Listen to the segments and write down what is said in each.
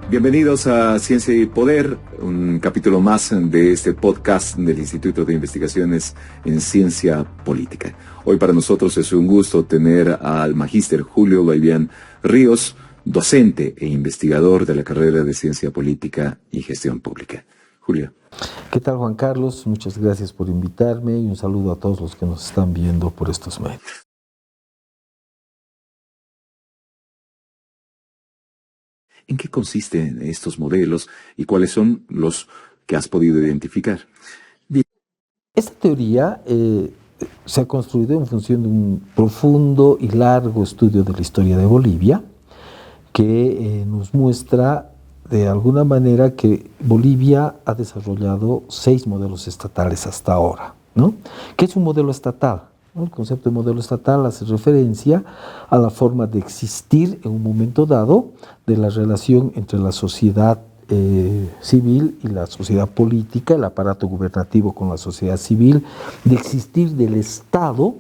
Bienvenidos a Ciencia y Poder, un capítulo más de este podcast del Instituto de Investigaciones en Ciencia Política. Hoy para nosotros es un gusto tener al magíster Julio Baybián Ríos, docente e investigador de la carrera de Ciencia Política y Gestión Pública. Julio. ¿Qué tal, Juan Carlos? Muchas gracias por invitarme y un saludo a todos los que nos están viendo por estos medios. ¿En qué consisten estos modelos y cuáles son los que has podido identificar? Bien. Esta teoría se ha construido en función de un profundo y largo estudio de la historia de Bolivia que nos muestra de alguna manera que Bolivia ha desarrollado 6 modelos estatales hasta ahora, ¿no? ¿Qué es un modelo estatal? El concepto de modelo estatal hace referencia a la forma de existir en un momento dado de la relación entre la sociedad civil y la sociedad política, el aparato gubernativo con la sociedad civil, de existir del Estado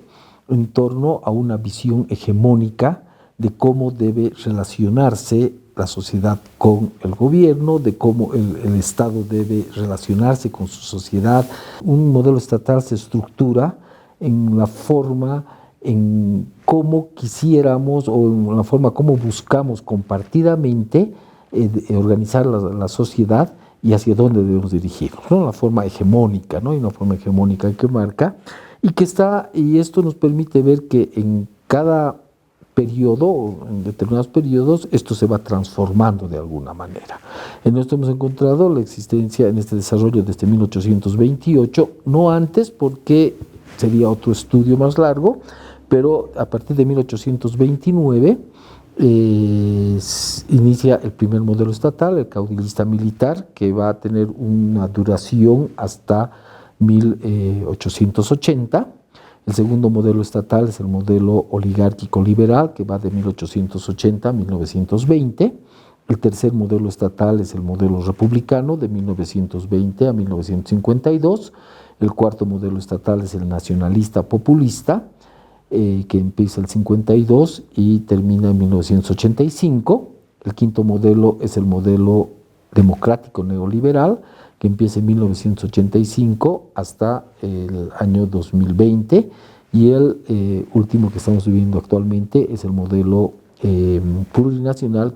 en torno a una visión hegemónica de cómo debe relacionarse la sociedad con el gobierno, de cómo el Estado debe relacionarse con su sociedad. Un modelo estatal se estructura en la forma en cómo quisiéramos o en la forma como buscamos compartidamente organizar la sociedad y hacia dónde debemos dirigirnos, ¿no? La forma hegemónica, ¿no? Hay una forma hegemónica que marca y esto nos permite ver que en cada periodo, en determinados periodos, esto se va transformando de alguna manera. En esto hemos encontrado la existencia en este desarrollo desde 1828, no antes porque sería otro estudio más largo, pero a partir de 1829 inicia el primer modelo estatal, el caudillista militar, que va a tener una duración hasta 1880. El segundo modelo estatal es el modelo oligárquico liberal, que va de 1880 a 1920. El tercer modelo estatal es el modelo republicano, de 1920 a 1952. El cuarto modelo estatal es el nacionalista populista, que empieza el 52 y termina en 1985. El quinto modelo es el modelo democrático neoliberal, que empieza en 1985 hasta el año 2020. Y el último que estamos viviendo actualmente es el modelo plurinacional.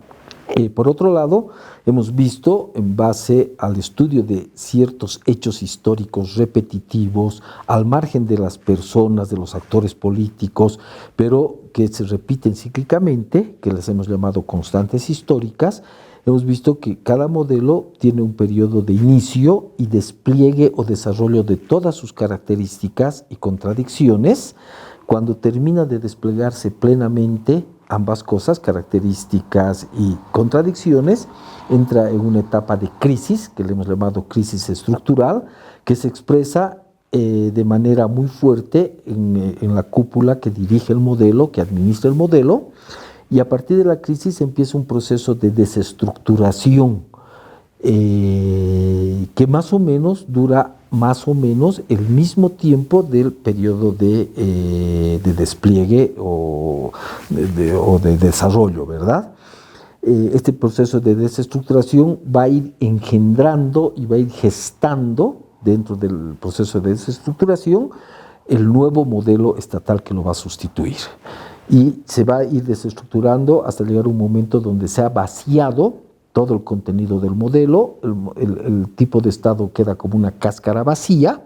Por otro lado, hemos visto, en base al estudio de ciertos hechos históricos repetitivos, al margen de las personas, de los actores políticos, pero que se repiten cíclicamente, que les hemos llamado constantes históricas, hemos visto que cada modelo tiene un periodo de inicio y despliegue o desarrollo de todas sus características y contradicciones. Cuando termina de desplegarse plenamente ambas cosas, características y contradicciones, entra en una etapa de crisis, que le hemos llamado crisis estructural, que se expresa de manera muy fuerte en la cúpula que dirige el modelo, que administra el modelo, y a partir de la crisis empieza un proceso de desestructuración que más o menos dura más o menos el mismo tiempo del periodo de despliegue o de desarrollo, ¿verdad? Este proceso de desestructuración va a ir engendrando y va a ir gestando dentro del proceso de desestructuración el nuevo modelo estatal que lo va a sustituir. Y se va a ir desestructurando hasta llegar a un momento donde se ha vaciado todo el contenido del modelo, el tipo de Estado queda como una cáscara vacía,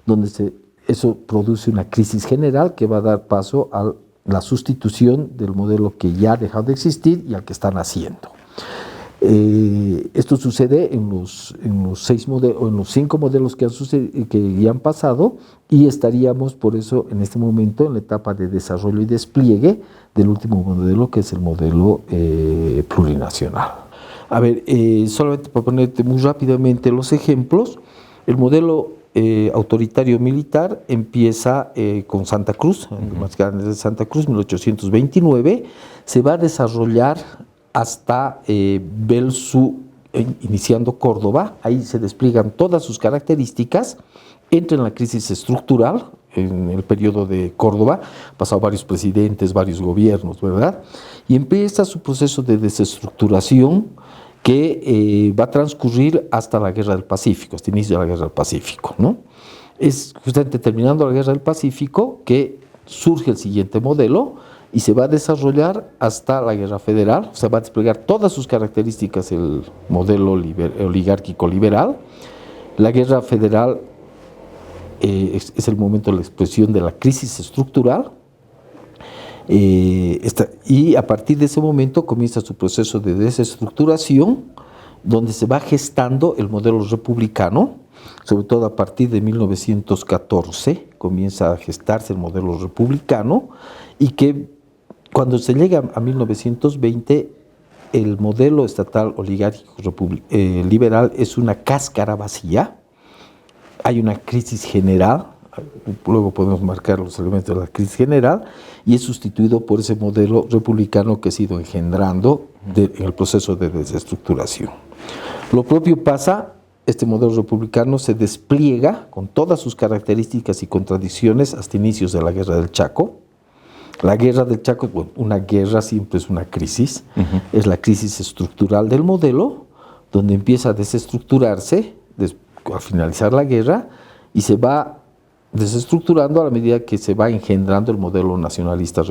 donde eso produce una crisis general que va a dar paso a la sustitución del modelo que ya ha dejado de existir y al que están haciendo. Esto sucede en los 5 modelos que ya han pasado, y estaríamos por eso en este momento en la etapa de desarrollo y despliegue del último modelo, que es el modelo plurinacional. A ver, solamente para ponerte muy rápidamente los ejemplos, el modelo autoritario militar empieza con Santa Cruz, el más grande de Santa Cruz, 1829, se va a desarrollar hasta Belsu, iniciando Córdoba. Ahí se despliegan todas sus características, entra en la crisis estructural en el periodo de Córdoba, han pasado varios presidentes, varios gobiernos, ¿verdad? Y empieza su proceso de desestructuración que va a transcurrir hasta la Guerra del Pacífico, hasta el inicio de la Guerra del Pacífico, ¿no? Es justamente terminando la Guerra del Pacífico que surge el siguiente modelo y se va a desarrollar hasta la Guerra Federal, o sea, va a desplegar todas sus características el modelo oligárquico liberal. La Guerra Federal es el momento de la expresión de la crisis estructural, y a partir de ese momento comienza su proceso de desestructuración, donde se va gestando el modelo republicano, sobre todo a partir de 1914 comienza a gestarse el modelo republicano, y que cuando se llega a 1920 el modelo estatal oligárquico liberal es una cáscara vacía, hay una crisis general, luego podemos marcar los elementos de la crisis general, y es sustituido por ese modelo republicano que se ha ido engendrando en el proceso de desestructuración. Lo propio pasa, este modelo republicano se despliega con todas sus características y contradicciones hasta inicios de la Guerra del Chaco. La Guerra del Chaco, bueno, una guerra siempre es una crisis, es la crisis estructural del modelo, donde empieza a desestructurarse al finalizar la guerra y se va desestructurando a la medida que se va engendrando el modelo nacionalista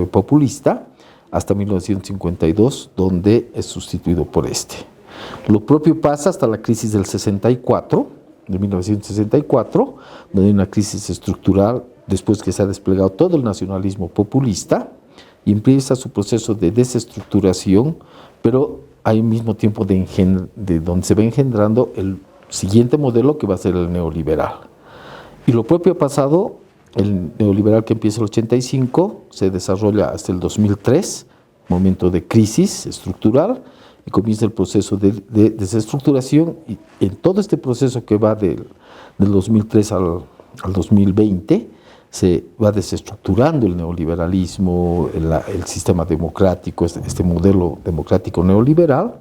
populista hasta 1952, donde es sustituido por este. Lo propio pasa hasta la crisis del 64, de 1964, donde hay una crisis estructural después que se ha desplegado todo el nacionalismo populista y empieza su proceso de desestructuración, pero al mismo tiempo de donde se va engendrando el siguiente modelo que va a ser el neoliberal. Y lo propio ha pasado, el neoliberal que empieza en el 85, se desarrolla hasta el 2003, momento de crisis estructural, y comienza el proceso de desestructuración, y en todo este proceso que va del 2003 al 2020, se va desestructurando el neoliberalismo, el sistema democrático, este modelo democrático neoliberal,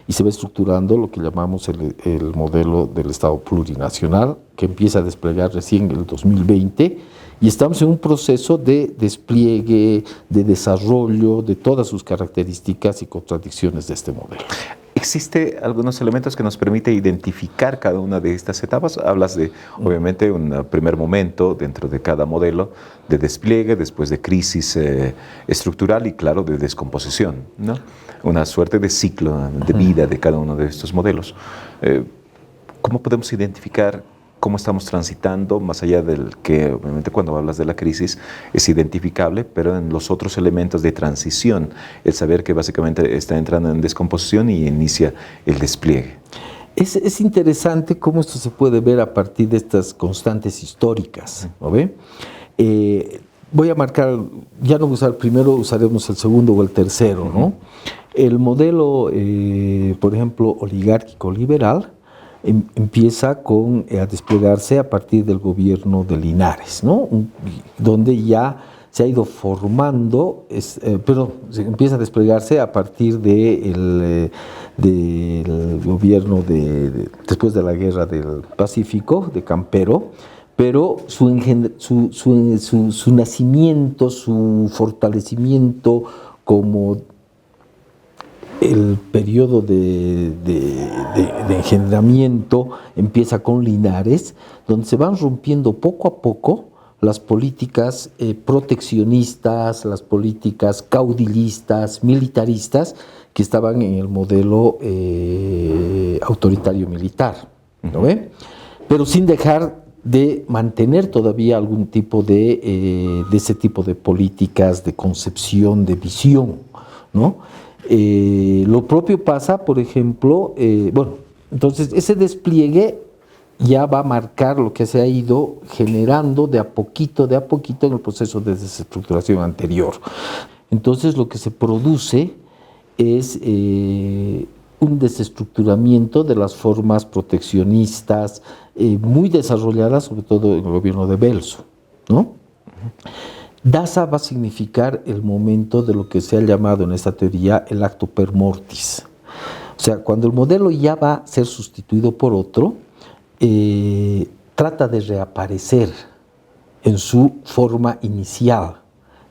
y se va estructurando lo que llamamos el modelo del Estado plurinacional, que empieza a desplegar recién en el 2020, y estamos en un proceso de despliegue, de desarrollo de todas sus características y contradicciones de este modelo. ¿Existe algunos elementos que nos permite identificar cada una de estas etapas? Hablas de, obviamente, un primer momento dentro de cada modelo de despliegue, después de crisis estructural y, claro, de descomposición, ¿no? Una suerte de ciclo de vida de cada uno de estos modelos. ¿Cómo podemos identificar cómo estamos transitando, más allá del que, obviamente, cuando hablas de la crisis es identificable, pero en los otros elementos de transición, el saber que básicamente está entrando en descomposición y inicia el despliegue? Es interesante cómo esto se puede ver a partir de estas constantes históricas, ¿no ve? Voy a marcar, ya no voy a usar el primero, usaremos el segundo o el tercero, ¿no? El modelo, por ejemplo, oligárquico liberal, empieza a desplegarse a partir del gobierno de Linares, ¿no? Donde ya se ha ido formando, se empieza a desplegarse a partir del gobierno después de la Guerra del Pacífico, de Campero, pero su nacimiento, su fortalecimiento como el periodo de engendramiento empieza con Linares, donde se van rompiendo poco a poco las políticas proteccionistas, las políticas caudillistas, militaristas, que estaban en el modelo autoritario militar, ¿no ve? Pero sin dejar de mantener todavía algún tipo de ese tipo de políticas, de concepción, de visión, ¿no? Lo propio pasa, por ejemplo, entonces ese despliegue ya va a marcar lo que se ha ido generando de a poquito en el proceso de desestructuración anterior. Entonces lo que se produce es un desestructuramiento de las formas proteccionistas muy desarrolladas, sobre todo en el gobierno de Belso, ¿no? Daza va a significar el momento de lo que se ha llamado en esta teoría el acto per mortis. O sea, cuando el modelo ya va a ser sustituido por otro, trata de reaparecer en su forma inicial,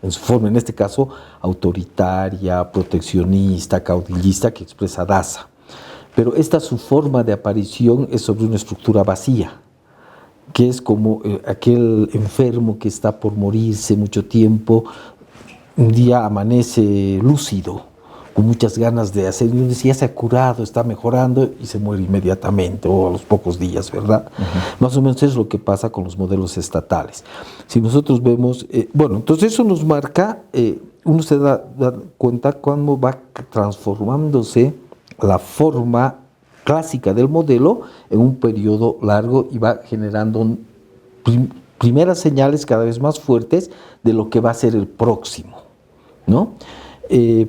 en su forma, en este caso, autoritaria, proteccionista, caudillista, que expresa Daza. pero esta su forma de aparición es sobre una estructura vacía, que es como aquel enfermo que está por morirse mucho tiempo, un día amanece lúcido, con muchas ganas de hacer, y uno dice, ya se ha curado, está mejorando, y se muere inmediatamente, o a los pocos días, ¿verdad? Más o menos es lo que pasa con los modelos estatales. Si nosotros vemos, entonces eso nos marca, uno se da cuenta cómo va transformándose la forma clásica del modelo en un periodo largo y va generando primeras señales cada vez más fuertes de lo que va a ser el próximo, ¿no?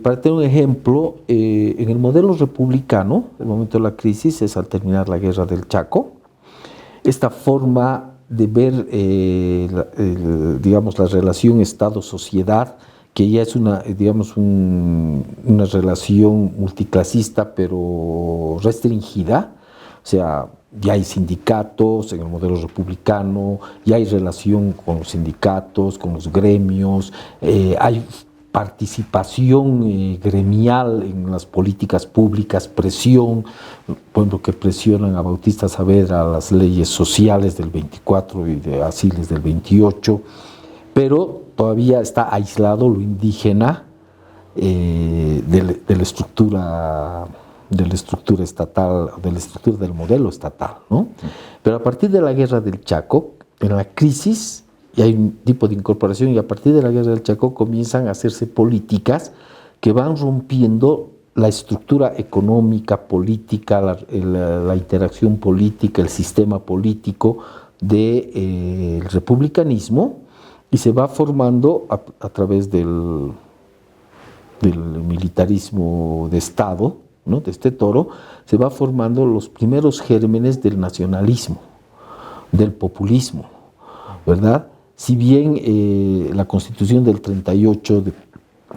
Para tener un ejemplo, en el modelo republicano, el momento de la crisis es al terminar la guerra del Chaco. Esta forma de ver, digamos, la relación Estado-sociedad, que ya es una relación multiclasista, pero restringida, o sea, ya hay sindicatos en el modelo republicano, ya hay relación con los sindicatos, con los gremios, hay participación gremial en las políticas públicas, presión, por ejemplo, que presionan a Bautista Saavedra a las leyes sociales del 24 y de asiles del 28, pero todavía está aislado lo indígena de la estructura estatal, de la estructura del modelo estatal, ¿no? Pero a partir de la guerra del Chaco, en la crisis, y hay un tipo de incorporación, y a partir de la guerra del Chaco comienzan a hacerse políticas que van rompiendo la estructura económica, política, la interacción política, el sistema político del republicanismo, y se va formando a través del militarismo de Estado, ¿no? De este toro, se va formando los primeros gérmenes del nacionalismo, del populismo, ¿verdad? Si bien la Constitución del 38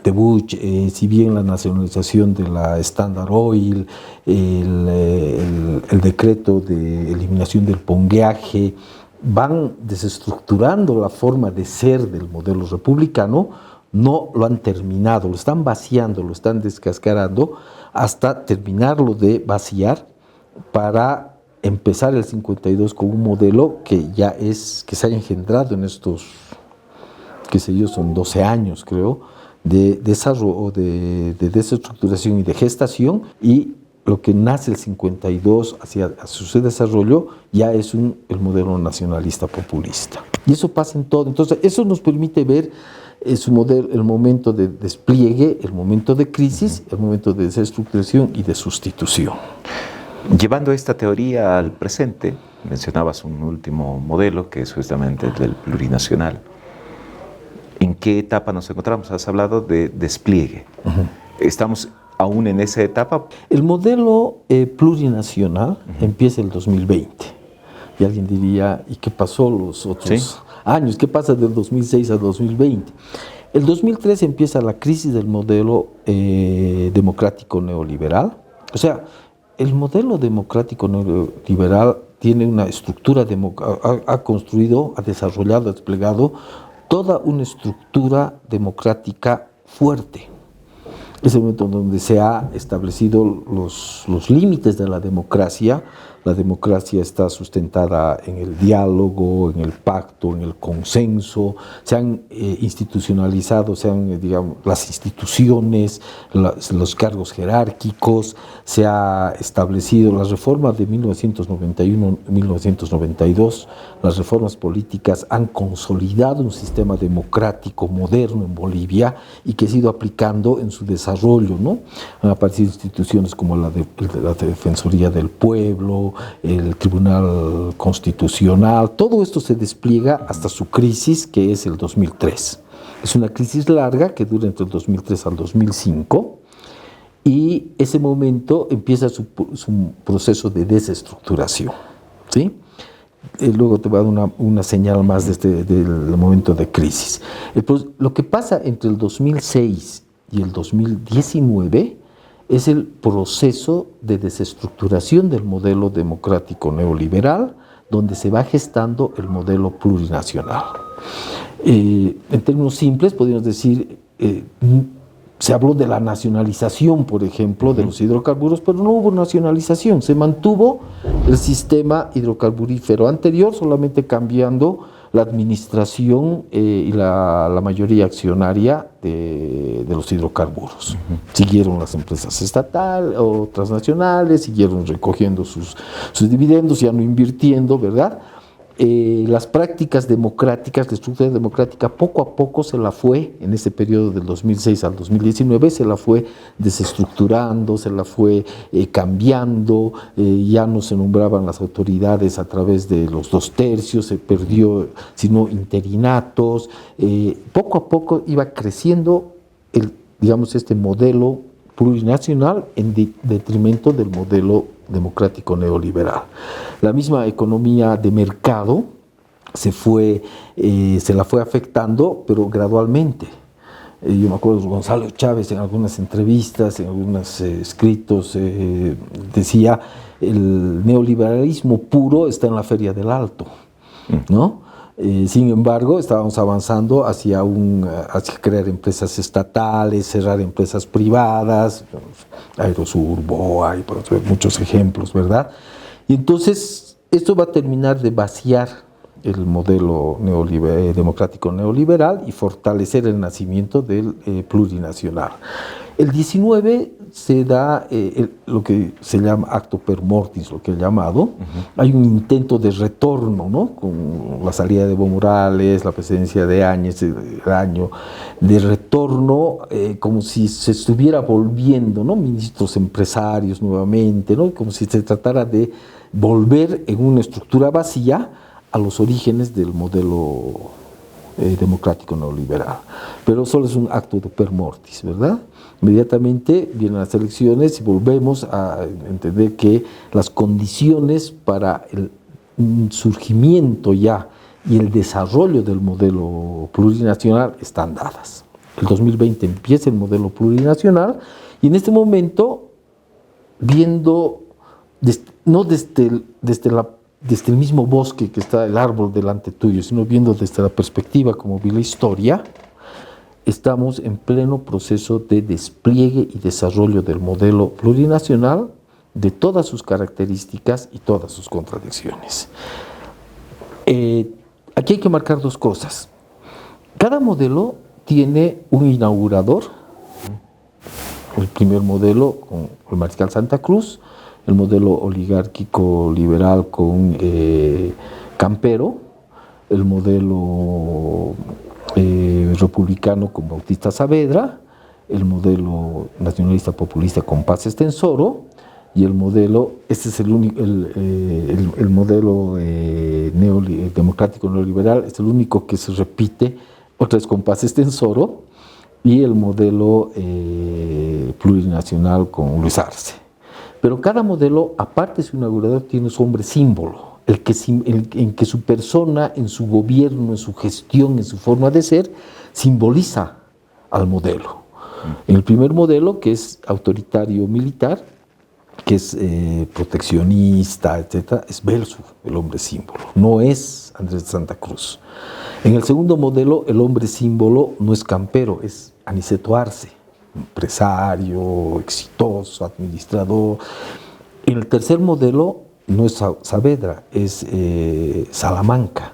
de Bush, si bien la nacionalización de la Standard Oil, el decreto de eliminación del pongueaje, van desestructurando la forma de ser del modelo republicano, no lo han terminado, lo están vaciando, lo están descascarando hasta terminarlo de vaciar para empezar el 52 con un modelo que se ha engendrado en estos, qué sé yo, son 12 años creo, de desarrollo, de desestructuración y de gestación, y lo que nace el 52 hacia su desarrollo ya es el modelo nacionalista populista. Y eso pasa en todo. Entonces, eso nos permite ver su modelo, el momento de despliegue, el momento de crisis, el momento de desestructuración y de sustitución. Llevando esta teoría al presente, mencionabas un último modelo que es justamente el del plurinacional. ¿En qué etapa nos encontramos? Has hablado de despliegue. ¿Estamos aún en esa etapa? El modelo plurinacional empieza el 2020. Y alguien diría, ¿y qué pasó los otros años? ¿Qué pasa del 2006 al 2020? El 2003 empieza la crisis del modelo democrático neoliberal. O sea, el modelo democrático neoliberal tiene una estructura, ha construido, ha desarrollado, ha desplegado toda una estructura democrática fuerte. Es el momento donde se ha establecido los límites de la democracia. La democracia está sustentada en el diálogo, en el pacto, en el consenso. Se han institucionalizado, digamos, las instituciones, los cargos jerárquicos. Se ha establecido las reformas de 1991-1992. Las reformas políticas han consolidado un sistema democrático moderno en Bolivia y que se ha ido aplicando en su desarrollo, ¿no? Han aparecido instituciones como la Defensoría del Pueblo, el Tribunal Constitucional. Todo esto se despliega hasta su crisis, que es el 2003. Es una crisis larga que dura entre el 2003 al 2005, y ese momento empieza su proceso de desestructuración, ¿sí? Luego te voy a dar una señal más del momento de crisis. Lo que pasa entre el 2006 y el 2019 es el proceso de desestructuración del modelo democrático neoliberal, donde se va gestando el modelo plurinacional. En términos simples, podríamos decir, Se habló de la nacionalización, por ejemplo, de los hidrocarburos, pero no hubo nacionalización. Se mantuvo el sistema hidrocarburífero anterior, solamente cambiando la administración y la mayoría accionaria de los hidrocarburos. Siguieron las empresas estatales o transnacionales, siguieron recogiendo sus dividendos, ya no invirtiendo, ¿verdad? Las prácticas democráticas, la estructura democrática, poco a poco se la fue, en ese periodo del 2006 al 2019, se la fue desestructurando, se la fue cambiando, ya no se nombraban las autoridades a través de los 2/3, se perdió, sino interinatos, poco a poco iba creciendo este modelo plurinacional en detrimento del modelo democrático neoliberal. La misma economía de mercado se la fue afectando, pero gradualmente. Yo me acuerdo de Gonzalo Chávez en algunas entrevistas, en algunos escritos, decía, el neoliberalismo puro está en la Feria del Alto, ¿no? Sin embargo, estábamos avanzando hacia crear empresas estatales, cerrar empresas privadas, Aerosur, BOA, y muchos ejemplos, ¿verdad? Y entonces, esto va a terminar de vaciar el modelo democrático neoliberal y fortalecer el nacimiento del plurinacional. El 19 se da lo que se llama acto per mortis, lo que he llamado. Hay un intento de retorno, ¿no? Con la salida de Evo Morales, la presidencia de Áñez, de retorno, como si se estuviera volviendo, ¿no? Ministros empresarios nuevamente, ¿no? Como si se tratara de volver en una estructura vacía a los orígenes del modelo democrático neoliberal. Pero solo es un acto de per mortis, ¿verdad? Inmediatamente vienen las elecciones y volvemos a entender que las condiciones para el surgimiento ya y el desarrollo del modelo plurinacional están dadas. El 2020 empieza el modelo plurinacional y en este momento, viendo, no desde el mismo bosque que está el árbol delante tuyo, sino viendo desde la perspectiva como vi la historia, estamos en pleno proceso de despliegue y desarrollo del modelo plurinacional, de todas sus características y todas sus contradicciones. Aquí hay que marcar dos cosas. Cada modelo tiene un inaugurador. El primer modelo con el mariscal Santa Cruz, el modelo oligárquico liberal con Campero, el modelo republicano con Bautista Saavedra, el modelo nacionalista populista con Paz Estenssoro, y el modelo, este es el único, el modelo democrático neoliberal, es el único que se repite, otra vez con Paz Estenssoro, y el modelo plurinacional con Luis Arce. Pero cada modelo, aparte de su inaugurador, tiene su hombre símbolo, en que su persona, en su gobierno, en su gestión, en su forma de ser, simboliza al modelo. En el primer modelo, que es autoritario militar, que es proteccionista, etc., es Belzu, el hombre símbolo, no es Andrés de Santa Cruz. En el segundo modelo, el hombre símbolo no es Campero, es Aniceto Arce, empresario, exitoso, administrador. En el tercer modelo no es Saavedra, es Salamanca.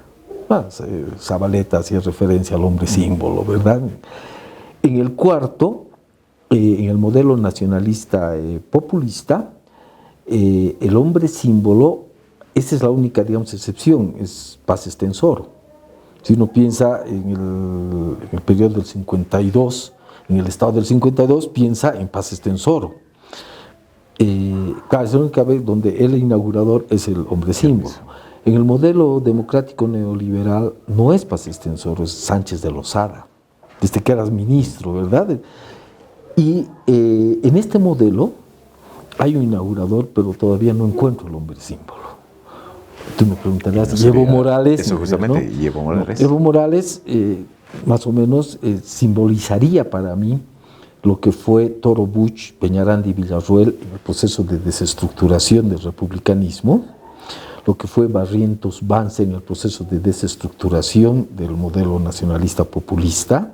Zabaleta hacía referencia al hombre símbolo, ¿verdad? En el cuarto, en el modelo nacionalista populista, el hombre símbolo, esa es la única, digamos, excepción, es Paz Estenssoro. Si uno piensa en el periodo del 52, en el estado del 52, piensa en Paz Estenssoro. Claro, es la única vez donde el inaugurador es el hombre símbolo. En el modelo democrático neoliberal no es Paz Estenssoro, es Sánchez de Lozada, desde que eras ministro, ¿verdad? Y en este modelo hay un inaugurador, pero todavía no encuentro el hombre símbolo. Tú me preguntarás, no Evo Morales. Eso justamente, ¿no? ¿Y Evo Morales? Evo Morales más o menos simbolizaría para mí lo que fue Toro Buch, Peñaranda y Villarroel en el proceso de desestructuración del republicanismo, lo que fue Barrientos Vance en el proceso de desestructuración del modelo nacionalista populista,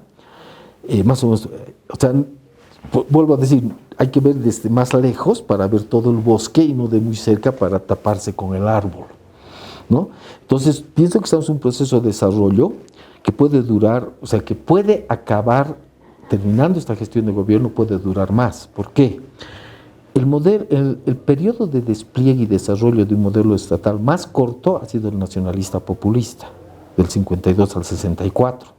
más o menos, o sea, Vuelvo a decir, hay que ver desde más lejos para ver todo el bosque y no de muy cerca para taparse con el árbol, ¿no? Entonces, pienso que estamos en un proceso de desarrollo que puede durar, o sea, que puede acabar, terminando esta gestión de gobierno, puede durar más. ¿Por qué? El periodo de despliegue y desarrollo de un modelo estatal más corto ha sido el nacionalista populista, del 52 al 64.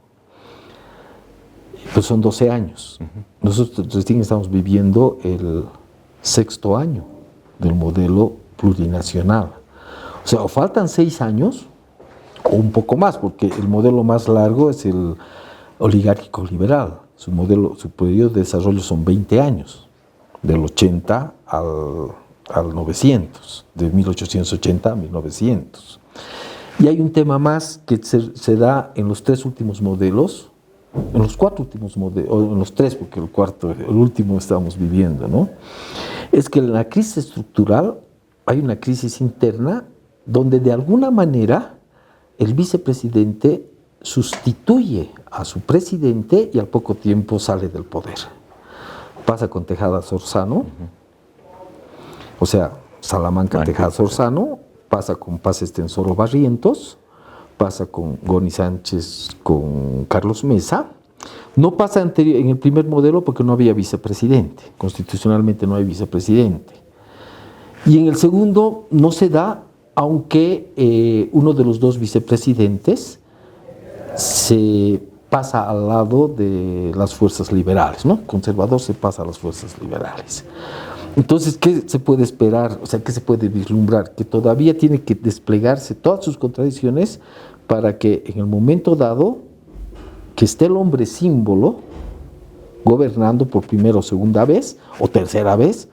Pues son 12 años. Nosotros recién estamos viviendo el 6º año del modelo plurinacional. O sea, o faltan 6 años, o un poco más, porque el modelo más largo es el oligárquico liberal. Su periodo de desarrollo son 20 años, del 80 al 900, de 1880 a 1900. Y hay un tema más que se da en los 3 últimos modelos, en los 4 últimos modelos, o en los 3, porque el último estamos viviendo, ¿no? Es que en la crisis estructural hay una crisis interna donde de alguna manera el vicepresidente sustituye a su presidente y al poco tiempo sale del poder. Pasa con Tejada Sorzano, o sea, Salamanca, Tejada Sorzano, pasa con Paz Estenssoro Barrientos, pasa con Goni Sánchez, con Carlos Mesa. No pasa en el primer modelo porque no había vicepresidente, constitucionalmente no hay vicepresidente. Y en el segundo no se da, aunque uno de los 2 vicepresidentes se pasa al lado de las fuerzas liberales, ¿no? Conservador se pasa a las fuerzas liberales. Entonces, ¿qué se puede esperar? O sea, ¿qué se puede vislumbrar? Que todavía tiene que desplegarse todas sus contradicciones para que en el momento dado que esté el hombre símbolo gobernando por primera o segunda vez o tercera vez,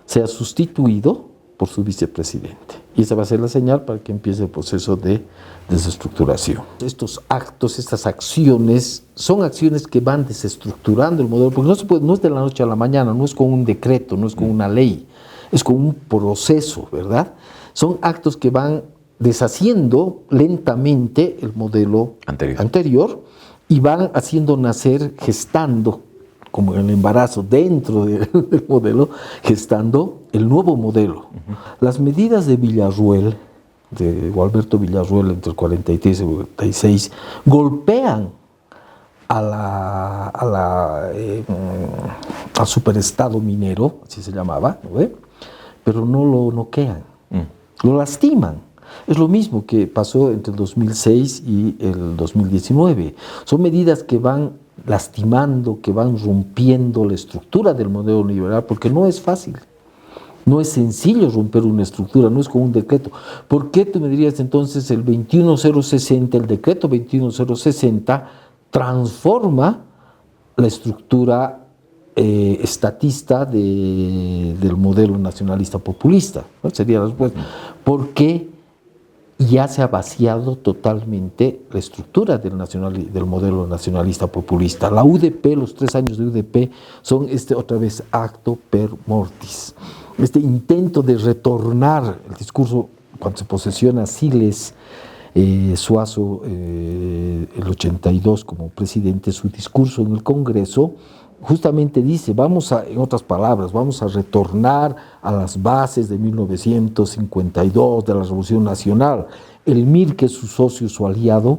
sea sustituido por su vicepresidente. Y esa va a ser la señal para que empiece el proceso de desestructuración. Estos actos, estas acciones, son acciones que van desestructurando el modelo, porque no es de la noche a la mañana, no es con un decreto, no es con una ley, es con un proceso, ¿verdad? Son actos que van deshaciendo lentamente el modelo anterior y van haciendo nacer, gestando, como en el embarazo, dentro del modelo, gestando el nuevo modelo. Las medidas de Villarruel, de Gualberto Villarruel, entre el 43 y el 46, golpean al superestado minero, así se llamaba, ¿no ve? Pero no lo noquean, lo lastiman. Es lo mismo que pasó entre el 2006 y el 2019. Son medidas que van lastimando, que van rompiendo la estructura del modelo liberal, porque no es fácil. No es sencillo romper una estructura, no es con un decreto. ¿Por qué tú me dirías entonces el 21060, el decreto 21060, transforma la estructura estatista del modelo nacionalista populista? ¿No? Sería la respuesta. ¿Por qué ya se ha vaciado totalmente la estructura del modelo nacionalista populista? La UDP, los 3 años de UDP, son otra vez acto per mortis. Este intento de retornar el discurso, cuando se posesiona Siles Suazo, el 82 como presidente, su discurso en el Congreso justamente dice, en otras palabras, vamos a retornar a las bases de 1952, de la Revolución Nacional. El MIR, que es su socio, su aliado,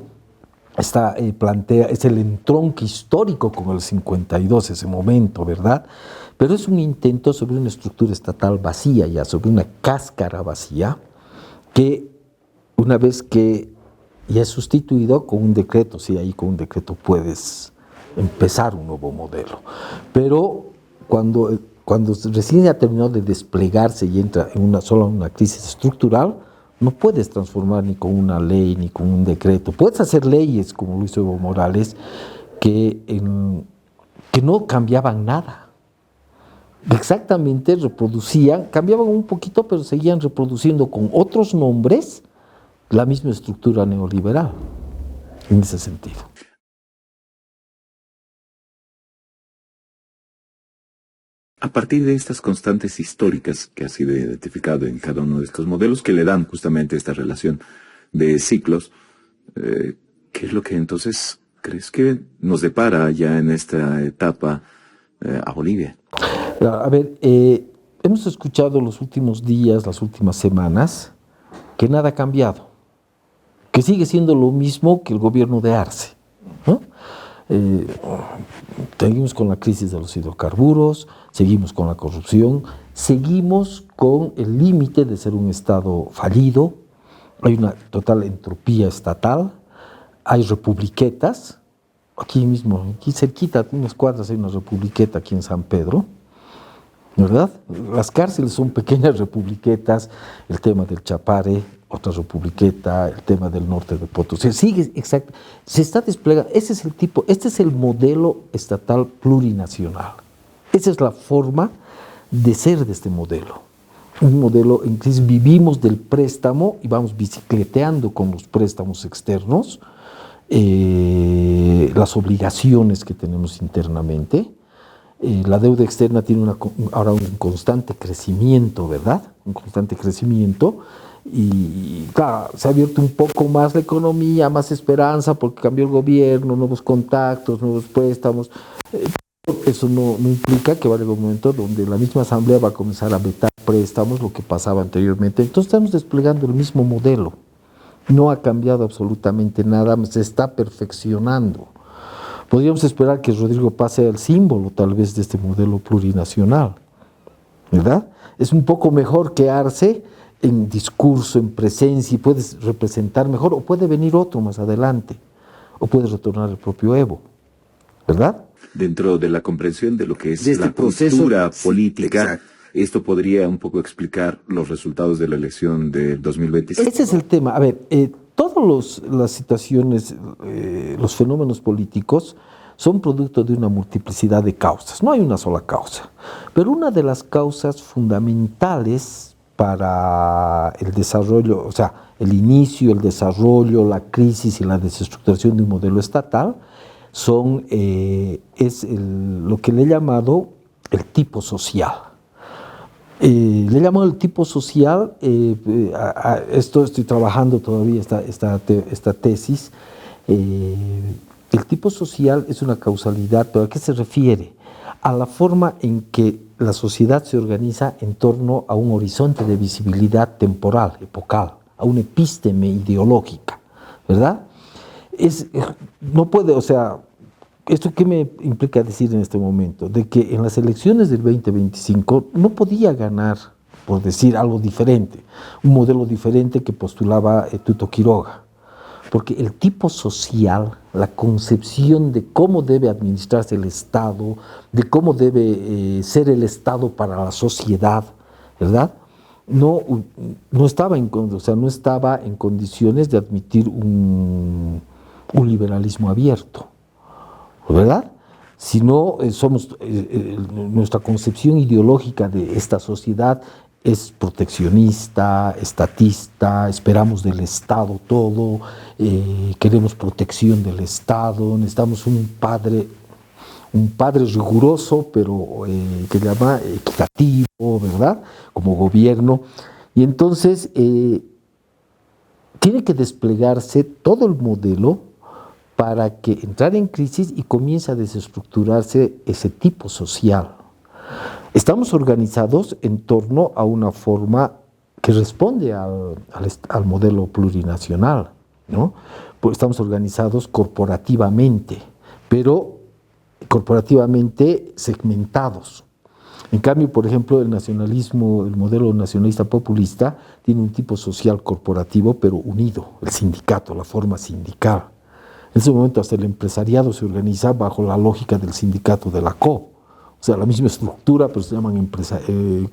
plantea, es el entronque histórico con el 52, ese momento, ¿verdad? Pero es un intento sobre una estructura estatal vacía ya, sobre una cáscara vacía, que una vez que ya es sustituido con un decreto, sí, ahí con un decreto puedes empezar un nuevo modelo. Pero cuando recién ha terminado de desplegarse y entra en una crisis estructural, no puedes transformar ni con una ley ni con un decreto. Puedes hacer leyes, como lo hizo Evo Morales, que no cambiaban nada. Exactamente cambiaban un poquito, pero seguían reproduciendo con otros nombres la misma estructura neoliberal, en ese sentido. A partir de estas constantes históricas que ha sido identificado en cada uno de estos modelos, que le dan justamente esta relación de ciclos, ¿qué es lo que entonces crees que nos depara ya en esta etapa a Bolivia. A ver, hemos escuchado los últimos días, las últimas semanas, que nada ha cambiado, que sigue siendo lo mismo que el gobierno de Arce, ¿no? Seguimos con la crisis de los hidrocarburos, seguimos con la corrupción, seguimos con el límite de ser un Estado fallido, hay una total entropía estatal, hay republiquetas, aquí mismo, aquí cerquita, unas cuadras hay una republiqueta aquí en San Pedro, ¿verdad? Las cárceles son pequeñas republiquetas, el tema del Chapare, otra republiqueta, el tema del norte de Potosí, sigue exacto, se está desplegando, ese es el tipo, este es el modelo estatal plurinacional, esa es la forma de ser de este modelo, un modelo en que vivimos del préstamo y vamos bicicleteando con los préstamos externos, las obligaciones que tenemos internamente. La deuda externa tiene ahora un constante crecimiento, ¿verdad? Un constante crecimiento y claro, se ha abierto un poco más la economía, más esperanza porque cambió el gobierno, nuevos contactos, nuevos préstamos. Eso no implica que va a haber un momento donde la misma asamblea va a comenzar a vetar préstamos, lo que pasaba anteriormente. Entonces estamos desplegando el mismo modelo. No ha cambiado absolutamente nada, se está perfeccionando. Podríamos esperar que Rodrigo Paz sea el símbolo tal vez de este modelo plurinacional, ¿verdad? Es un poco mejor que Arce en discurso, en presencia, y puedes representar mejor, o puede venir otro más adelante, o puede retornar el propio Evo, ¿verdad? Dentro de la comprensión de lo que es de este la proceso cultura política, exacto. Esto podría un poco explicar los resultados de la elección del 2026. Ese es el tema. A ver, todas las situaciones, los fenómenos políticos son producto de una multiplicidad de causas. No hay una sola causa. Pero una de las causas fundamentales para el desarrollo, o sea, el inicio, el desarrollo, la crisis y la desestructuración de un modelo estatal es lo que le he llamado el tipo social. Le he llamado el tipo social, esto estoy trabajando todavía esta tesis. El tipo social es una causalidad, pero ¿a qué se refiere? A la forma en que la sociedad se organiza en torno a un horizonte de visibilidad temporal, epocal, a una epísteme ideológica, ¿verdad? No puede, o sea, ¿esto qué me implica decir en este momento? De que en las elecciones del 2025 no podía ganar, por decir algo diferente, un modelo diferente que postulaba Tuto Quiroga, porque el tipo social, la concepción de cómo debe administrarse el Estado, de cómo debe ser el Estado para la sociedad, ¿verdad? No estaba en condiciones de admitir un liberalismo abierto, ¿verdad? Si no nuestra concepción ideológica de esta sociedad es proteccionista, estatista, esperamos del Estado todo, queremos protección del Estado, necesitamos un padre riguroso, pero que se llama equitativo, ¿verdad? Como gobierno. Y entonces tiene que desplegarse todo el modelo para que entrar en crisis y comience a desestructurarse ese tipo social. Estamos organizados en torno a una forma que responde al modelo plurinacional, ¿no? Pues estamos organizados corporativamente, pero corporativamente segmentados. En cambio, por ejemplo, el modelo nacionalista populista, tiene un tipo social corporativo, pero unido, el sindicato, la forma sindical. En ese momento hasta el empresariado se organiza bajo la lógica del sindicato de la COP. O sea, la misma estructura, pero se llaman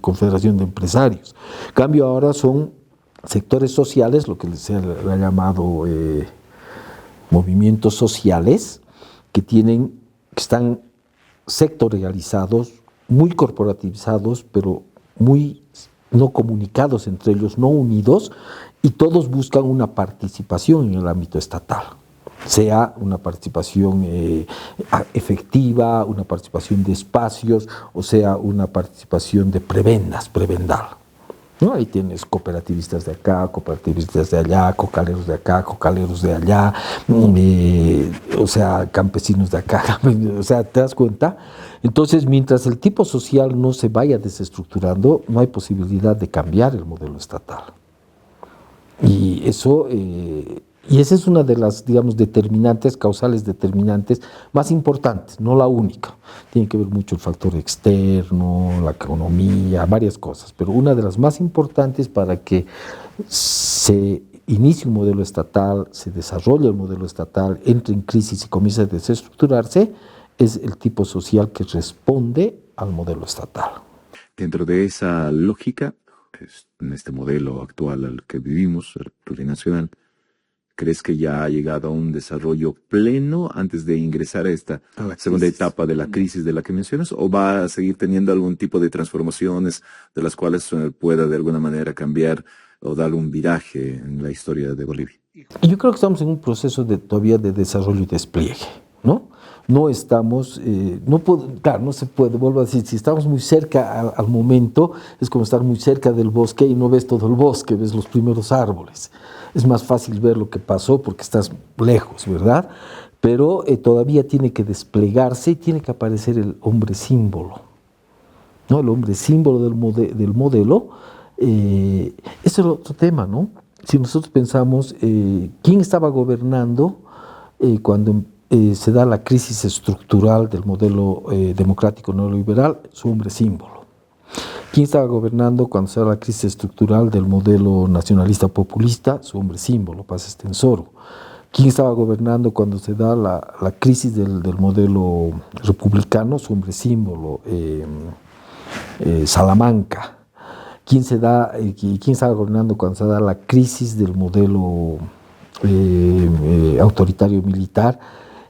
Confederación de Empresarios. En cambio, ahora son sectores sociales, lo que se ha llamado movimientos sociales, que están sectorializados, muy corporativizados, pero muy no comunicados entre ellos, no unidos, y todos buscan una participación en el ámbito estatal. Sea una participación efectiva, una participación de espacios, o sea una participación de prebendal. ¿no? Ahí tienes cooperativistas de acá, cooperativistas de allá, cocaleros de acá, cocaleros de allá, o sea, campesinos de acá, o sea, ¿te das cuenta? Entonces, mientras el tipo social no se vaya desestructurando, no hay posibilidad de cambiar el modelo estatal. Y eso, y esa es una de las, digamos, determinantes, causales determinantes más importantes, no la única. Tiene que ver mucho el factor externo, la economía, varias cosas, pero una de las más importantes para que se inicie un modelo estatal, se desarrolle el modelo estatal, entre en crisis y comience a desestructurarse, es el tipo social que responde al modelo estatal. Dentro de esa lógica, en este modelo actual al que vivimos, el plurinacional, ¿crees que ya ha llegado a un desarrollo pleno antes de ingresar a esta segunda etapa de la crisis de la que mencionas? ¿O va a seguir teniendo algún tipo de transformaciones de las cuales pueda de alguna manera cambiar o dar un viraje en la historia de Bolivia? Yo creo que estamos en un proceso todavía de desarrollo y despliegue, ¿no? No estamos, claro, no se puede, vuelvo a decir, si estamos muy cerca al momento, es como estar muy cerca del bosque y no ves todo el bosque, ves los primeros árboles. Es más fácil ver lo que pasó porque estás lejos, ¿verdad? Pero todavía tiene que desplegarse y tiene que aparecer el hombre símbolo, ¿no? El hombre símbolo del modelo. Ese es el otro tema, ¿no? Si nosotros pensamos, ¿quién estaba gobernando cuando se da la crisis estructural del modelo democrático neoliberal? Su hombre símbolo. ¿Quién estaba gobernando cuando se da la crisis estructural del modelo nacionalista populista? Su hombre símbolo, Paz Estenssoro. ¿Quién estaba gobernando cuando se da la crisis del modelo republicano? Su hombre símbolo, Salamanca. ¿Quién estaba gobernando cuando se da la crisis del modelo autoritario militar?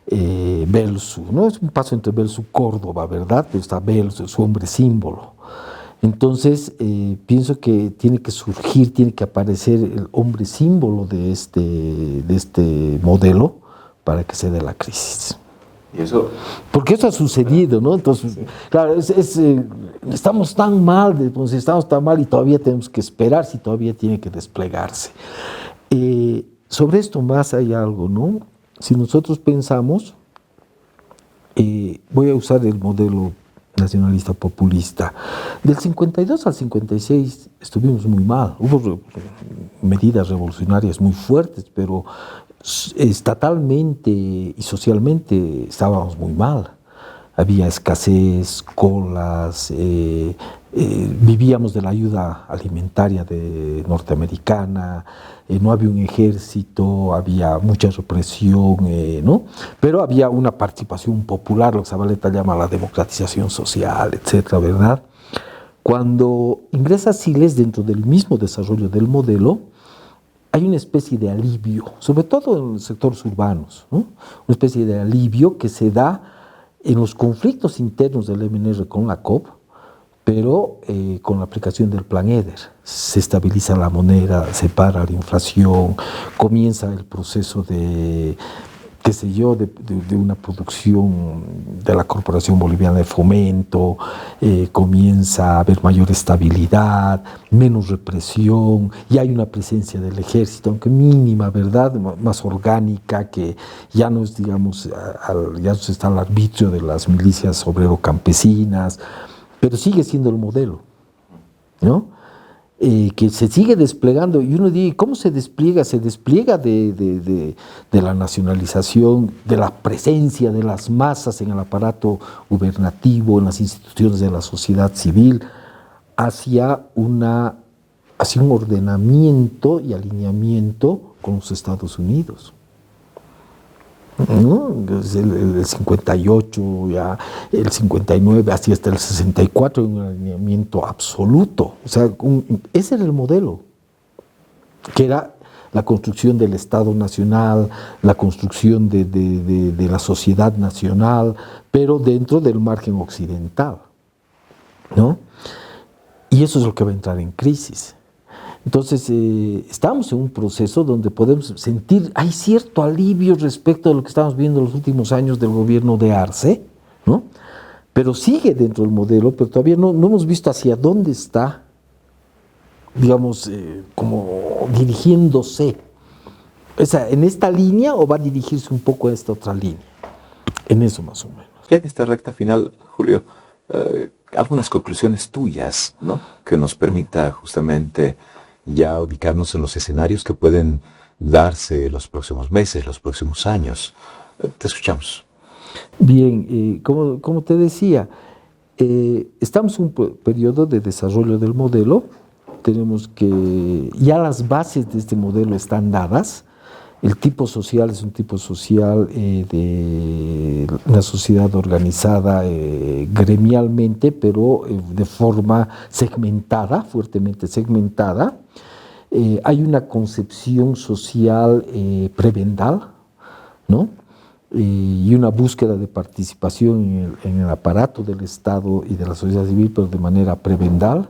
Belsu, ¿no? Es un paso entre Belsu y Córdoba, ¿verdad? Pero está Belsu, su hombre símbolo. Entonces, pienso que tiene que surgir, tiene que aparecer el hombre símbolo de este modelo para que se dé la crisis. ¿Y eso? Porque eso ha sucedido, ¿no? Entonces, sí. Claro, estamos tan mal y todavía tenemos que esperar si todavía tiene que desplegarse. Sobre esto más hay algo, ¿no? Si nosotros pensamos, voy a usar el modelo nacionalista populista. Del 52 al 56 estuvimos muy mal. Hubo medidas revolucionarias muy fuertes, pero estatalmente y socialmente estábamos muy mal. Había escasez, colas, vivíamos de la ayuda alimentaria norteamericana, no había un ejército, había mucha represión, ¿no? Pero había una participación popular, lo que Zabaleta llama la democratización social, etcétera, ¿verdad? Cuando ingresa Siles dentro del mismo desarrollo del modelo, hay una especie de alivio, sobre todo en los sectores urbanos, ¿no? Una especie de alivio que se da en los conflictos internos del MNR con la COP, pero con la aplicación del Plan Eder. Se estabiliza la moneda, se para la inflación, comienza el proceso de una producción de la Corporación Boliviana de Fomento, comienza a haber mayor estabilidad, menos represión, y hay una presencia del ejército, aunque mínima, ¿verdad?, más orgánica, que ya no es, digamos, ya se está al arbitrio de las milicias obrero-campesinas, pero sigue siendo el modelo, ¿no? Que se sigue desplegando, y uno dice, ¿cómo se despliega? Se despliega de la nacionalización, de la presencia de las masas en el aparato gubernativo, en las instituciones de la sociedad civil, hacia un ordenamiento y alineamiento con los Estados Unidos. ¿No? El 58, ya el 59, así hasta el 64, un alineamiento absoluto. O sea, ese era el modelo, que era la construcción del Estado Nacional, la construcción de la sociedad nacional, pero dentro del margen occidental, ¿no? Y eso es lo que va a entrar en crisis. Entonces, estamos en un proceso donde podemos sentir, hay cierto alivio respecto a lo que estamos viendo en los últimos años del gobierno de Arce, ¿no? Pero sigue dentro del modelo, pero todavía no hemos visto hacia dónde está digamos, como dirigiéndose en esta línea o va a dirigirse un poco a esta otra línea? En eso más o menos. Ya en esta recta final, Julio, algunas conclusiones tuyas, ¿no? Que nos permita justamente ya ubicarnos en los escenarios que pueden darse los próximos meses, los próximos años. Te escuchamos. Bien, como te decía, estamos en un periodo de desarrollo del modelo. Tenemos que, ya las bases de este modelo están dadas. El tipo social es un tipo social de una sociedad organizada gremialmente, pero de forma segmentada, fuertemente segmentada. Hay una concepción social prebendal, ¿no? Y una búsqueda de participación en el aparato del Estado y de la sociedad civil, pero de manera prebendal.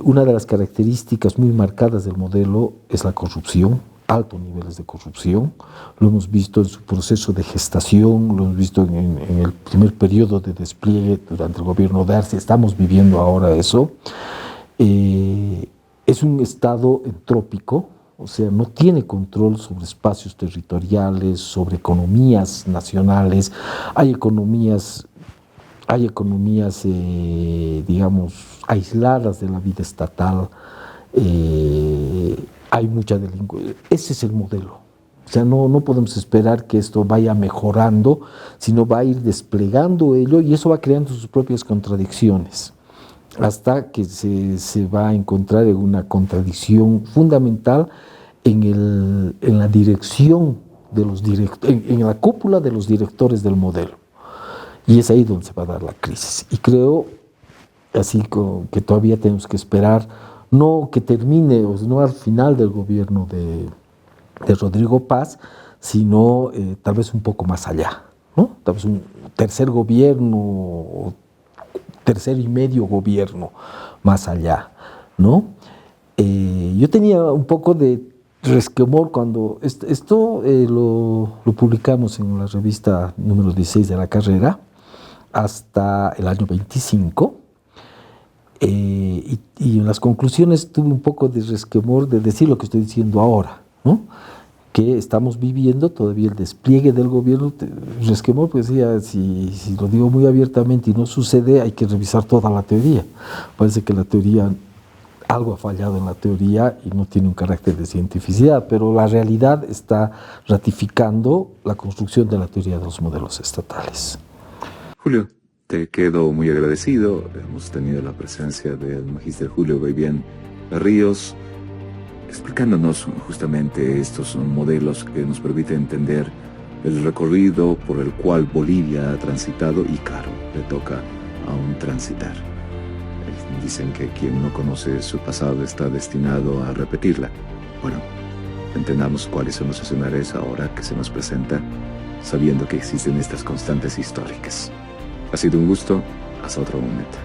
Una de las características muy marcadas del modelo es la corrupción, altos niveles de corrupción. Lo hemos visto en su proceso de gestación, lo hemos visto en el primer periodo de despliegue durante el gobierno de Arce. Estamos viviendo ahora eso. Es un Estado entrópico, o sea, no tiene control sobre espacios territoriales, sobre economías nacionales. Hay economías, digamos, aisladas de la vida estatal. Hay mucha delincuencia. Ese es el modelo. O sea, no podemos esperar que esto vaya mejorando, sino va a ir desplegando ello y eso va creando sus propias contradicciones, hasta que se va a encontrar en una contradicción fundamental en la dirección de los en la cúpula de los directores del modelo. Y es ahí donde se va a dar la crisis. Y creo, así que todavía tenemos que esperar, no que termine, o no al final del gobierno de Rodrigo Paz, sino tal vez un poco más allá, ¿no? Tal vez un tercer gobierno, o tercer y medio gobierno más allá, ¿no? Yo tenía un poco de resquemor cuando esto lo publicamos en la revista número 16 de La Carrera hasta el año 25. Y en las conclusiones tuve un poco de resquemor de decir lo que estoy diciendo ahora, ¿no? Que estamos viviendo todavía el despliegue del gobierno. Resquemor, pues decía, si lo digo muy abiertamente y no sucede, hay que revisar toda la teoría. Parece que la teoría, algo ha fallado en la teoría y no tiene un carácter de cientificidad, pero la realidad está ratificando la construcción de la teoría de los modelos estatales. Julio, te quedo muy agradecido. Hemos tenido la presencia del magíster Julio Beibian Ríos, explicándonos justamente estos modelos que nos permiten entender el recorrido por el cual Bolivia ha transitado y, claro, le toca aún transitar. Dicen que quien no conoce su pasado está destinado a repetirla. Bueno, entendamos cuáles son los escenarios ahora que se nos presentan, sabiendo que existen estas constantes históricas. Ha sido un gusto. Hasta otro momento.